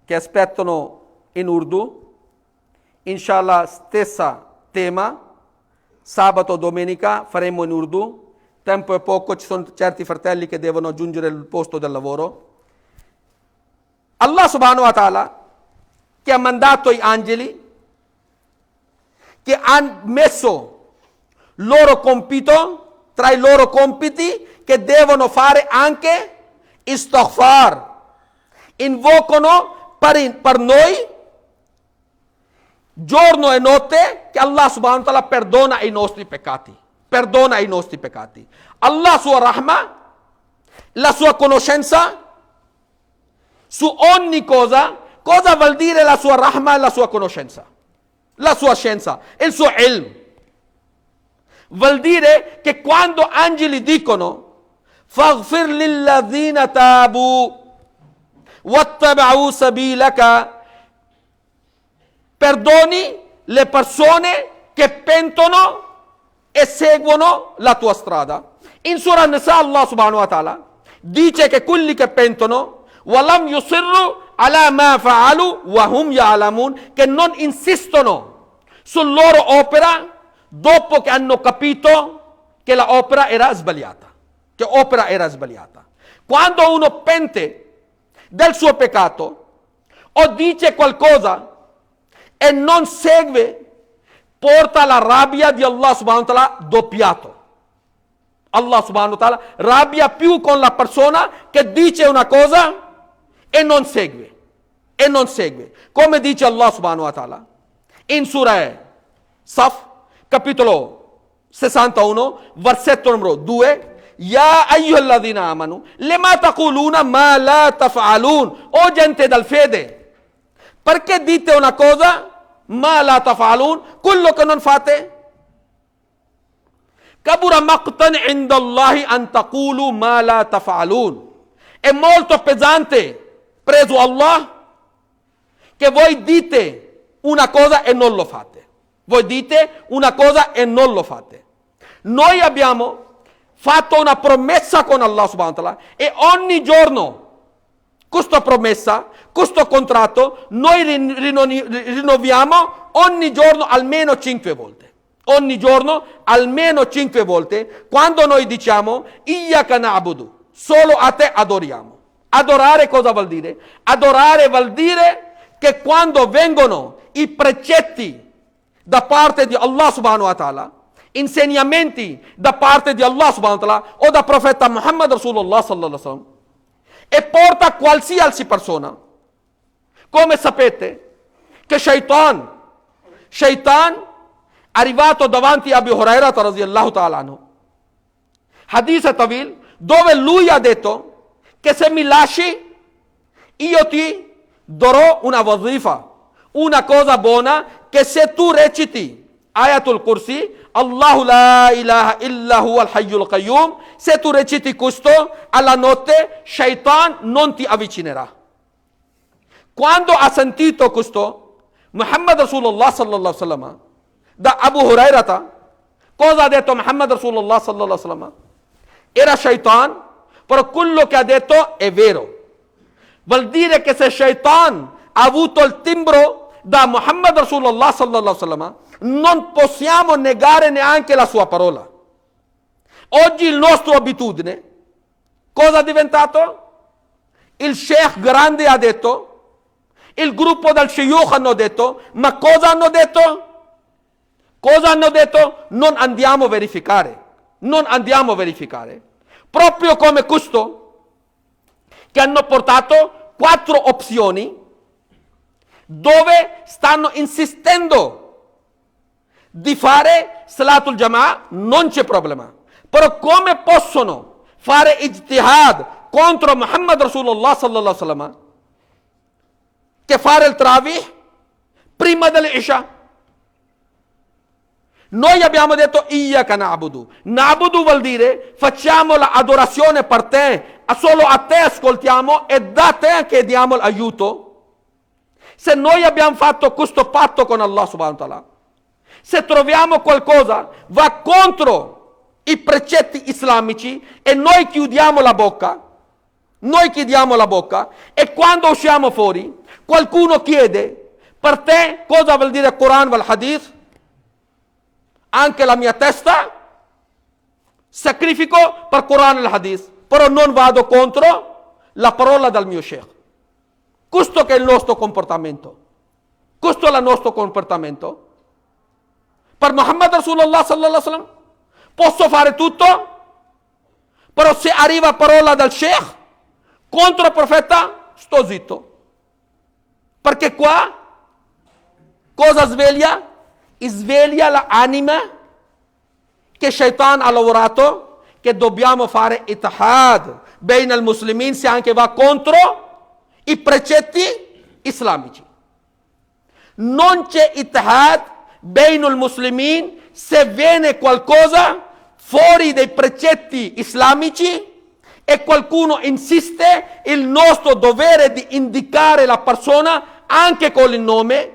che aspettano in Urdu, inshallah stessa tema, sabato, domenica faremo in Urdu, tempo è poco, ci sono certi fratelli che devono aggiungere il posto del lavoro. Allah subhanahu wa ta'ala, che ha mandato gli angeli, che hanno messo loro compito, tra i loro compiti, che devono fare anche istighfar, invocano per noi giorno e notte che Allah subhanahu wa ta'ala perdona i nostri peccati. Perdona i nostri peccati. Allah sua rahma, la sua conoscenza su ogni cosa. Cosa vuol dire la sua rahma e la sua conoscenza? La sua scienza, il suo ilm. Vuol dire che quando angeli dicono faghfir lilladhina tabu wattaba'u sabilaka, perdoni le persone che pentono e seguono la tua strada. In Surah An-Nisa Allah subhanahu wa ta'ala dice che quelli che pentono walam yusirru ala ma fa'alu wa hum ya'lamun, che non insistono sulla loro opera dopo che hanno capito che la opera era sbagliata. Che opera era sbagliata. Quando uno pente del suo peccato o dice qualcosa e non segue, porta la rabbia di Allah subhanahu wa ta'ala doppiato. Allah subhanahu wa ta'ala rabbia più con la persona che dice una cosa e non segue. E non segue. Come dice Allah subhanahu wa ta'ala in Surah Saf, capitolo 61, versetto numero 2. Ya ayyuhalladhina amanu lima taquluna ma la taf'alun. O gente dal fede, perché dite una cosa ma la taf'alun, quello che non fate? Kabura maqtan inda Allahi an taqulu ma la taf'alun. È molto pesante preso Allah che voi dite una cosa e non lo fate. Voi dite una cosa e non lo fate. Noi abbiamo fatto una promessa con Allah subhanahu wa ta'ala e ogni giorno questa promessa, questo contratto, noi rinnoviamo ogni giorno almeno 5 volte. Ogni giorno almeno 5 volte, quando noi diciamo Iyyaka na'budu, solo a te adoriamo. Adorare cosa vuol dire? Adorare vuol dire che quando vengono i precetti da parte di Allah subhanahu wa ta'ala, insegnamenti da parte di Allah subhanahu wa ta'ala o da profeta Muhammad Rasulullah sallallahu alaihi wasallam, e porta qualsiasi persona. Come sapete che Shaitan arrivato davanti a Abu Huraira radhiyallahu ta'ala anhu, hadith tawil, dove lui ha detto che se mi lasci io ti darò una wazifa, una cosa buona, che se tu reciti Ayatul Kursi, Allahu la ilaha illa huwa al-hayyul qayyum, se tu reciti questo alla notte, Shaitan non ti avvicinerà. Quando ha sentito questo, Muhammad Rasulullah sallallahu alaihi wasallam da Abu Hurairata, cosa ha detto Muhammad Rasulullah sallallahu alaihi wasallam? Era Shaitan, però quello che ha detto è vero. Vuol dire che se Shaitan ha avuto il timbro da Muhammad Rasulullah sallallahu alaihi wasallam, non possiamo negare neanche la sua parola. Oggi il nostro abitudine, cosa è diventato? Il sheikh grande ha detto, il gruppo del shuyukh hanno detto, ma cosa hanno detto? Cosa hanno detto? Non andiamo a verificare. Non andiamo a verificare. Proprio come questo, che hanno portato 4 opzioni, dove stanno insistendo di fare Salatul Jama'ah, non c'è problema. Però come possono fare ijtihad contro Muhammad Rasulullah sallallahu alaihi wasallam che fare il Tarawih prima dell'Isha? Noi abbiamo detto Iyyaka na'budu. Na'budu vuol dire facciamo l'adorazione per te, solo a te ascoltiamo e da te chiediamo l'aiuto. Se noi abbiamo fatto questo patto con Allah subhanahu wa ta'ala, se troviamo qualcosa va contro i precetti islamici e noi chiudiamo la bocca, e quando usciamo fuori, Qualcuno chiede, per te cosa vuol dire Quran e Hadith? Anche la mia testa sacrifico per Quran e Hadith, però non vado contro la parola del mio Sheikh. Questo che è il nostro comportamento. Questo è il nostro comportamento. Per Muhammad Rasulullah sallallahu alaihi wasallam posso fare tutto, però se arriva parola del Sheikh contro il profeta, sto zitto. Perché qua cosa sveglia? Sveglia l'anima che Shaitan ha lavorato, che dobbiamo fare ittihad bene al muslimin se anche va contro i precetti islamici. Non c'è ittihad bene al muslimin se viene qualcosa fuori dai precetti islamici e qualcuno insiste, il nostro dovere di indicare la persona anche con il nome,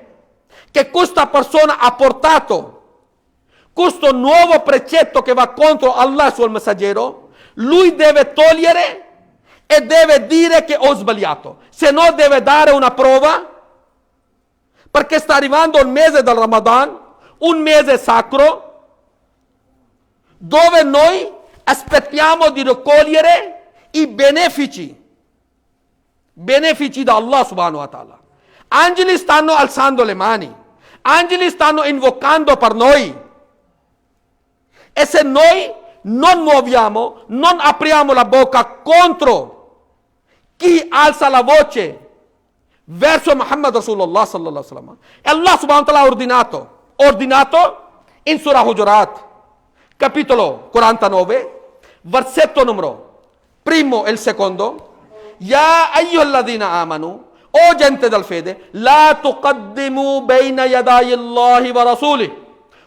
che questa persona ha portato questo nuovo precetto che va contro Allah e il suo messaggero, lui deve togliere e deve dire che ho sbagliato, se no deve dare una prova, perché sta arrivando il mese del Ramadan, un mese sacro, dove noi aspettiamo di raccogliere i benefici da Allah subhanahu wa ta'ala. Angeli stanno alzando le mani, angeli stanno invocando per noi, e se noi non muoviamo, non apriamo la bocca contro chi alza la voce verso Muhammad Rasulullah sallallahu alaihi wasallam, e Allah subhanahu wa ta'ala ha ordinato in Surah Hujurat, capitolo 49, versetto numero 1 e il secondo: Ya ayyuhalladhina amanu, o gente del fede, la tuqaddimu bayna yaday Allahi wa rasuli,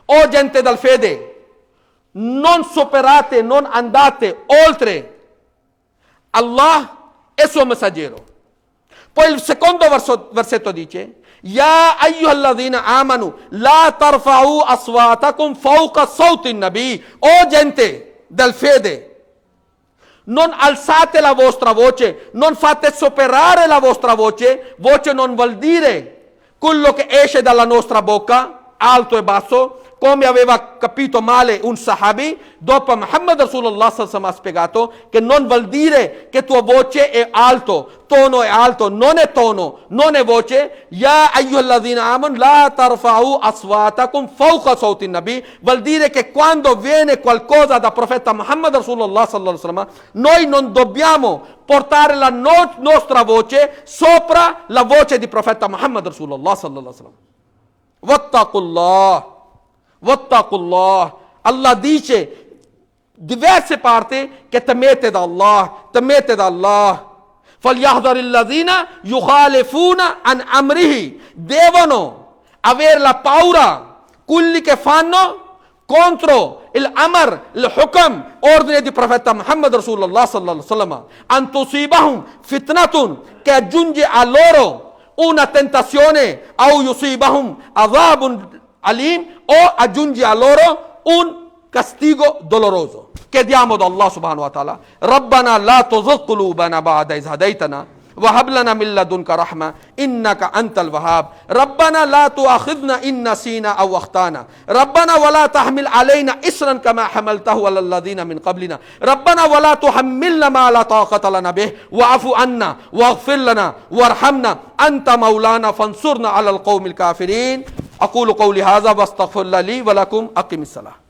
o gente del fede, non superate, non andate oltre Allah e suo messaggero. Poi il secondo versetto dice: Ya ayyuhalladhina amanu la tarfa'u aswatakum fawqa sawti nabi, o gente del fede, non alzate la vostra voce, non fate superare la vostra voce. Voce non vuol dire quello che esce dalla nostra bocca, alto e basso, come aveva capito male un sahabi. Dopo Muhammad Rasulullah sallallahu alaihi wasallam ha spiegato che non vuol dire che tua voce è alto, tono è alto, non è tono, non è voce. Ya ayyuhalladhina amanu la tarfa'u aswatakum fawqa sawti nabi, vuol dire che quando viene qualcosa da profeta Muhammad Rasulullah sallallahu alaihi wasallam, noi non dobbiamo portare la nostra voce sopra la voce di profeta Muhammad Rasulullah sallallahu alaihi wasallam. Wattaqullah. Allah dice diverse parti che temete da Allah. فَلْيَحْذَرِ الَّذِينَ يُخَالِفُونَ عَنْ أَمْرِهِ, devono avere la paura quelli che fanno contro l'amr, il hukam, ordine di profeta Muhammad Rasulullah sallallahu alaihi wasallam, an tusibahum fitnatun, che aggiunge a loro una tentazione, au yusibahum adhabun alim, o aggiunge a loro un castigo doloroso. Chiediamo da Allah subhanahu wa ta'ala: Rabbana la tuzigh qulubana ba'da idh hadaytana wa hab lana min ladunka rahma innaka antal wahhab. Rabbana la tu'akhidhna in nasina aw akhtana. Rabbana wa la tahmil alayna isran kama hamaltahu ala alladhina min qablina. Rabbana wa la tuhammilna ma la taqata lana bih wa'fu anna waghfir lana warhamna anta maulana fansurna ala alqawmil kafirin. أقول قولي هذا واستغفر الله لي ولكم. أقم الصلاة.